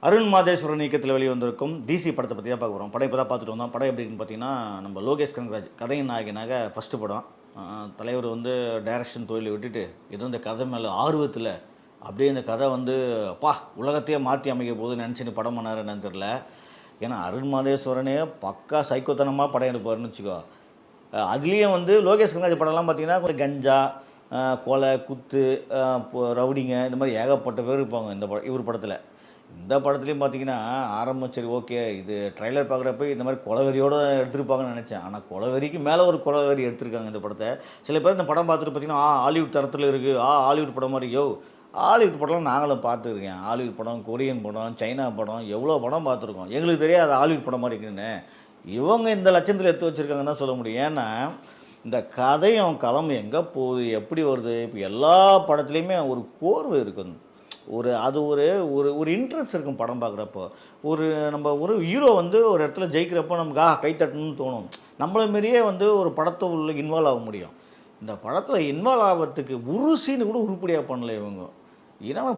அருண் மாதேஸ்வரன் இயக்கத்தில் வெளிவந்திருக்கும் டிசி படத்தை பற்றி தான் பார்க்க போகிறோம். படம் இப்போ தான் பார்த்துட்டு வந்தோம். படம் எப்படின்னு பார்த்தீங்கன்னா, நம்ம லோகேஷ் கனகராஜ் கதையின் நாயகனாக ஃபஸ்ட்டு படம். தலைவர் வந்து டைரக்ஷன் தொழிலை விட்டுட்டு ஏதோ இந்த கதை மேலே ஆர்வத்தில் அப்படியே இந்த கதை வந்து அப்பா உலகத்தையே மாற்றி அமைக்க போகுதுன்னு நினச்சின்னு படம் பண்ணார் என்னன்னு தெரில. ஏன்னா அருண் மாதேஸ்வரனே பக்கா சைக்கோத்தனமாக படம் எடுப்பார்னு வச்சுக்கோ. அதுலேயும் வந்து லோகேஷ் கனகராஜ் படம்லாம் பார்த்தீங்கன்னா கொஞ்சம் கஞ்சா, கொலை, குத்து, ரவுடிங்க இந்த மாதிரி ஏகப்பட்ட பேர் இருப்பாங்க இந்த இவர் படத்தில். இந்த படத்துலையும் பார்த்தீங்கன்னா சரி ஓகே, இது ட்ரைலர் பார்க்குறப்ப இந்த மாதிரி கொலவெறியோடு எடுத்திருப்பாங்கன்னு நினச்சேன். ஆனால் கொலவெறிக்கு மேலே ஒரு கொலவெறி எடுத்திருக்காங்க இந்த படத்தை. சில பேர் இந்த படம் பார்த்துட்டு பார்த்தீங்கன்னா ஹாலிவுட் தரத்தில் இருக்குது, ஹாலிவுட் படம் மாதிரி. ஹாலிவுட் படம்லாம் நாங்களும் பார்த்துருக்கேன். ஹாலிவுட் படம், கொரியன் படம், சைனா படம், எவ்வளோ படம் பார்த்துருக்கோம். எங்களுக்கு தெரியாது ஹாலிவுட் படம் மாதிரி இருக்குன்னு. இவங்க இந்த லட்சத்தில் எடுத்து வச்சுருக்காங்கன்னு தான் சொல்ல முடியும். ஏன்னா இந்த கதையும் களம் எங்கே போகுது, எப்படி வருது, இப்போ எல்லா படத்துலேயுமே ஒரு கோர்வை இருக்குது. அது ஒரு ஒரு ஒரு இன்ட்ரெஸ்ட் இருக்கும் படம் பார்க்குறப்போ. ஒரு ஹீரோ வந்து ஒரு இடத்துல ஜெயிக்கிறப்போ நமக்கு கை தட்டணும்னு தோணும். நம்மளை மாரியே வந்து ஒரு படத்தை உள்ள இன்வால்வ் ஆக முடியும். இந்த படத்தில் இன்வால்வ் ஆகிறதுக்கு ஒரு சீனு கூட உருப்படியாக பண்ணல இவங்க. ஏன்னா